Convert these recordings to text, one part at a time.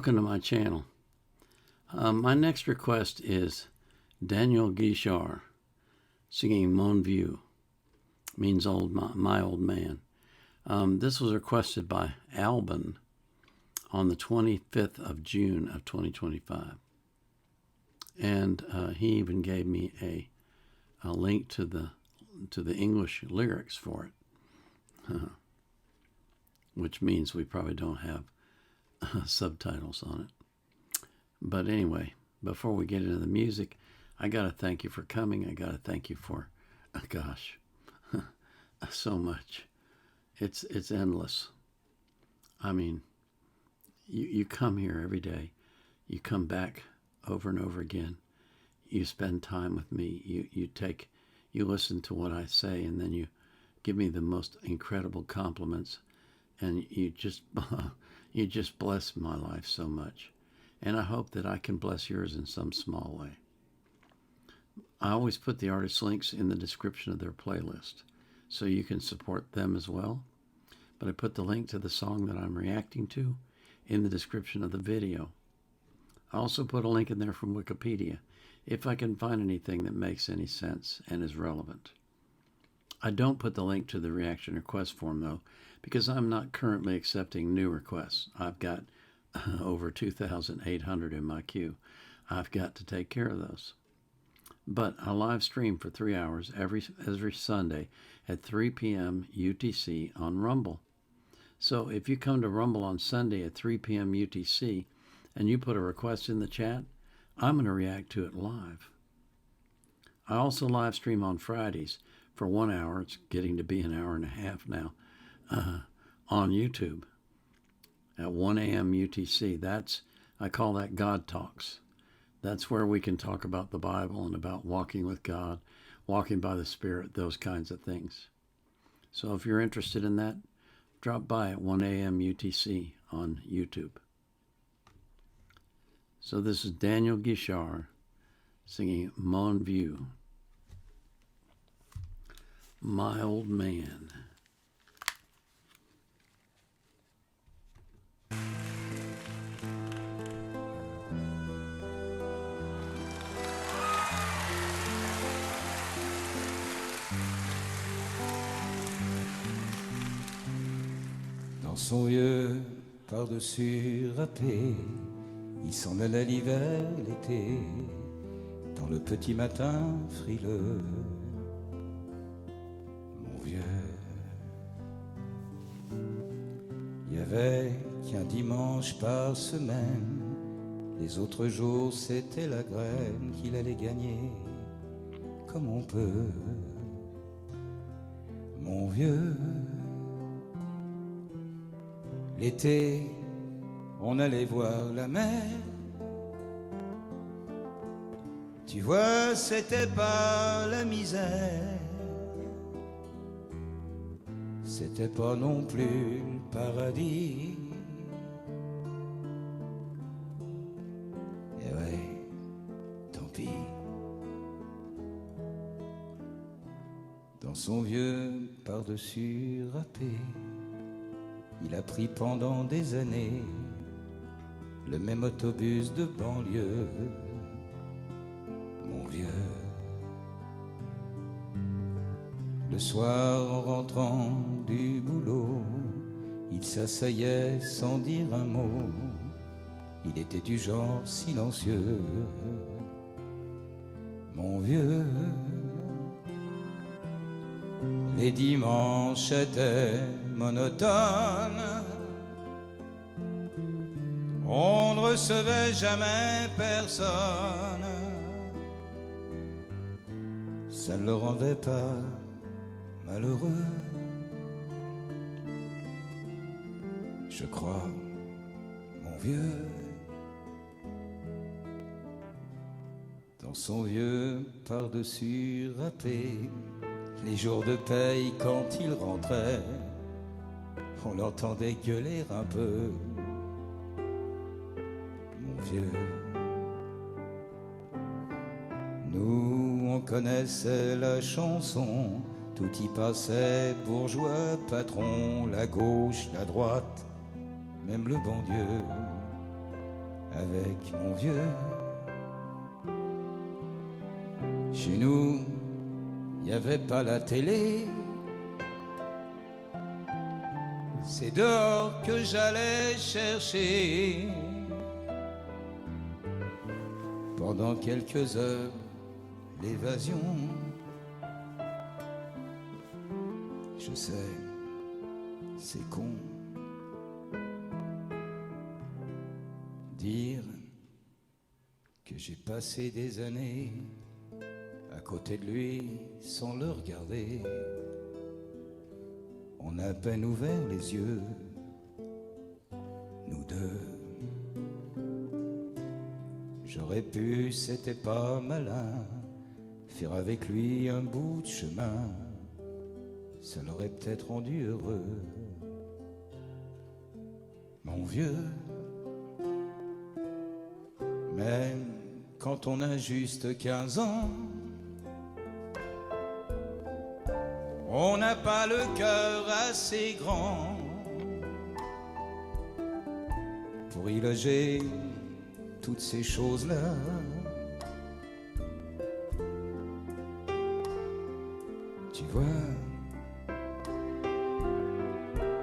Welcome to my channel. My next request is Daniel Guichard singing Mon Vieux, means my old man. This was requested by Alban on the 25th of June of 2025. And he even gave me a link to the English lyrics for it, which means we probably don't have subtitles on it. But anyway, before we get into the music, I got to thank you for coming. I got to thank you for, gosh, so much. It's endless. I mean, you come here every day. You come back over and over again. You spend time with me. You listen to what I say, and then you give me the most incredible compliments, and you just bless my life so much. And I hope that I can bless yours in some small way. I always put the artist links in the description of their playlist, so you can support them as well. But I put the link to the song that I'm reacting to in the description of the video. I also put a link in there from Wikipedia, if I can find anything that makes any sense and is relevant. I don't put the link to the reaction request form, though, because I'm not currently accepting new requests. I've got over 2,800 in my queue. I've got to take care of those. But I live stream for 3 hours every Sunday at 3 p.m. UTC on Rumble. So if you come to Rumble on Sunday at 3 p.m. UTC and you put a request in the chat, I'm going to react to it live. I also live stream on Fridays for 1 hour. It's getting to be an hour and a half now on YouTube at 1 a.m. UTC. I call that God Talks. That's where we can talk about the Bible and about walking with God, walking by the Spirit, those kinds of things. So if you're interested in that, drop by at 1 a.m. UTC on YouTube. So this is Daniel Guichard singing Mon Vieux, my old man. Dans son vieux par-dessus râpé, il s'en allait l'hiver, l'été, dans le petit matin frileux. Mon vieux, il y avait qu'un dimanche par semaine, les autres jours c'était la graine qu'il allait gagner comme on peut. Mon vieux, l'été, on allait voir la mer. Tu vois, c'était pas la misère, c'était pas non plus le paradis. Et ouais, tant pis. Dans son vieux par-dessus râpé, il a pris pendant des années le même autobus de banlieue. Mon vieux, le soir en rentrant du boulot, il s'asseyait sans dire un mot. Il était du genre silencieux. Mon vieux, les dimanches étaient monotones. On ne recevait jamais personne. Ça ne le rendait pas malheureux, je crois, mon vieux. Dans son vieux par-dessus râpé, les jours de paye quand il rentrait, on l'entendait gueuler un peu. Mon vieux, nous on connaissait la chanson, tout y passait, bourgeois, patron, la gauche, la droite, même le bon Dieu. avec mon vieux. Chez nous, il n'y avait pas la télé. C'est dehors que j'allais chercher. Pendant quelques heures, l'évasion. Je sais, c'est con. Dire que j'ai passé des années à côté de lui sans le regarder. On a à peine ouvert les yeux, nous deux. J'aurais pu, c'était pas malin, faire avec lui un bout de chemin. Ça l'aurait peut-être rendu heureux. Mon vieux, même quand on a juste 15 ans, on n'a pas le cœur assez grand pour y loger toutes ces choses-là. Tu vois,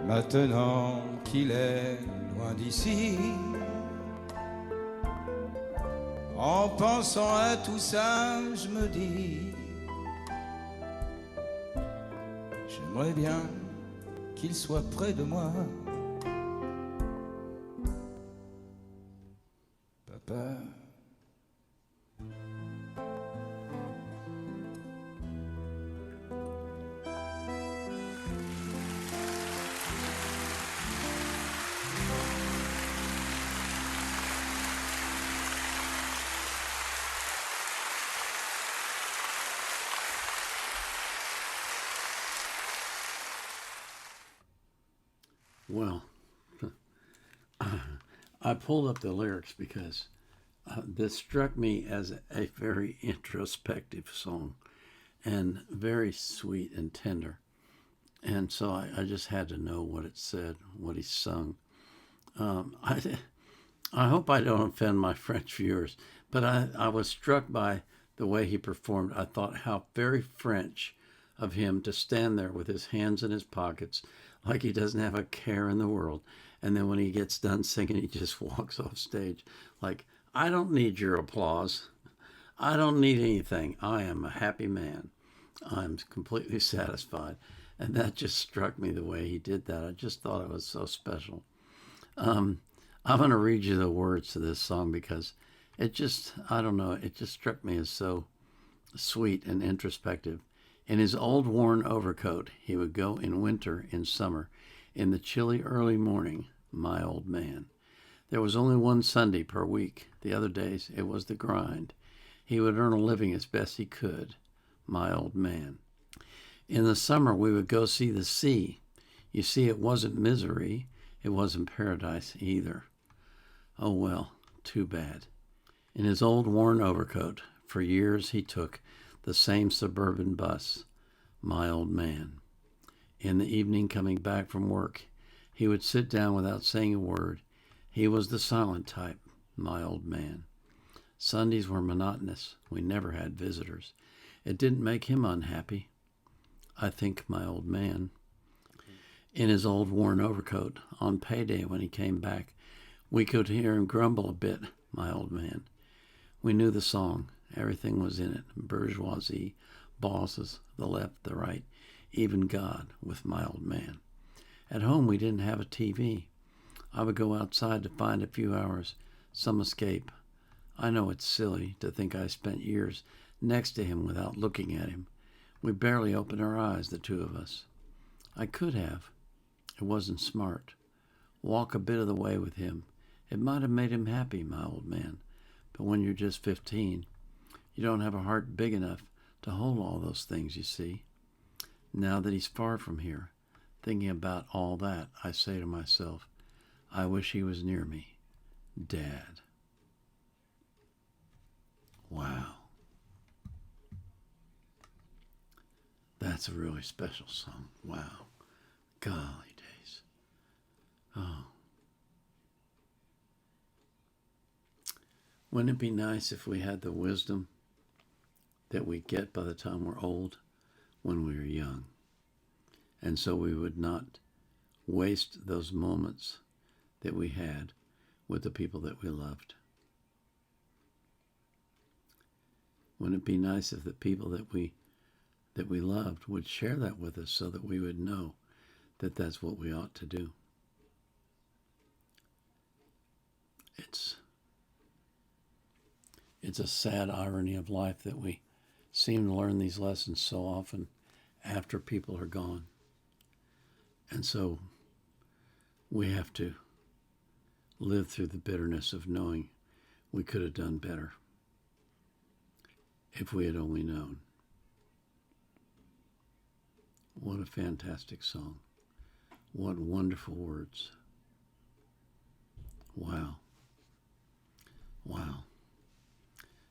maintenant qu'il est loin d'ici, en pensant à tout ça, je me dis, j'aimerais bien qu'il soit près de moi. Papa. Well, I pulled up the lyrics because this struck me as a very introspective song and very sweet and tender. And so I just had to know what it said, what he sung. I hope I don't offend my French viewers, but I was struck by the way he performed. I thought how very French of him to stand there with his hands in his pockets like he doesn't have a care in the world. And then when he gets done singing, he just walks off stage like, I don't need your applause. I don't need anything. I am a happy man. I'm completely satisfied. And that just struck me the way he did that. I just thought it was so special. I'm going to read you the words to this song because it just, I don't know, it just struck me as so sweet and introspective. In his old worn overcoat, he would go in winter, in summer, in the chilly early morning, my old man. There was only one Sunday per week. The other days, it was the grind. He would earn a living as best he could, my old man. In the summer, we would go see the sea. You see, it wasn't misery. It wasn't paradise either. Oh, well, too bad. In his old worn overcoat, for years he took the same suburban bus, my old man. In the evening, coming back from work, he would sit down without saying a word. He was the silent type, my old man. Sundays were monotonous. We never had visitors. It didn't make him unhappy, I think, my old man. In his old worn overcoat, on payday when he came back, we could hear him grumble a bit, my old man. We knew the song. Everything was in it. Bourgeoisie, bosses, the left, the right, even God with my old man. At home, we didn't have a TV. I would go outside to find a few hours, some escape. I know it's silly to think I spent years next to him without looking at him. We barely opened our eyes, the two of us. I could have. It wasn't smart. Walk a bit of the way with him. It might have made him happy, my old man. But when you're just 15, you don't have a heart big enough to hold all those things, you see. Now that he's far from here, thinking about all that, I say to myself, I wish he was near me. Dad. Wow. That's a really special song. Wow. Golly days. Oh. Wouldn't it be nice if we had the wisdom that we get by the time we're old when we are young? And so we would not waste those moments that we had with the people that we loved. Wouldn't it be nice if the people that we loved would share that with us so that we would know that that's what we ought to do? It's a sad irony of life that we seem to learn these lessons so often after people are gone. And so we have to live through the bitterness of knowing we could have done better if we had only known. What a fantastic song. What wonderful words. Wow. Wow.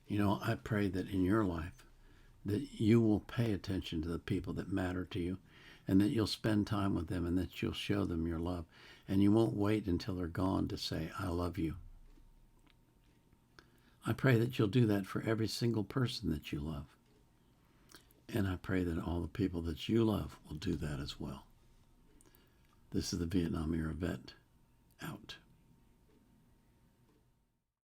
You know, I pray that in your life that you will pay attention to the people that matter to you, and that you'll spend time with them, and that you'll show them your love. And you won't wait until they're gone to say, I love you. I pray that you'll do that for every single person that you love. And I pray that all the people that you love will do that as well. This is the Vietnam Era Vet, out.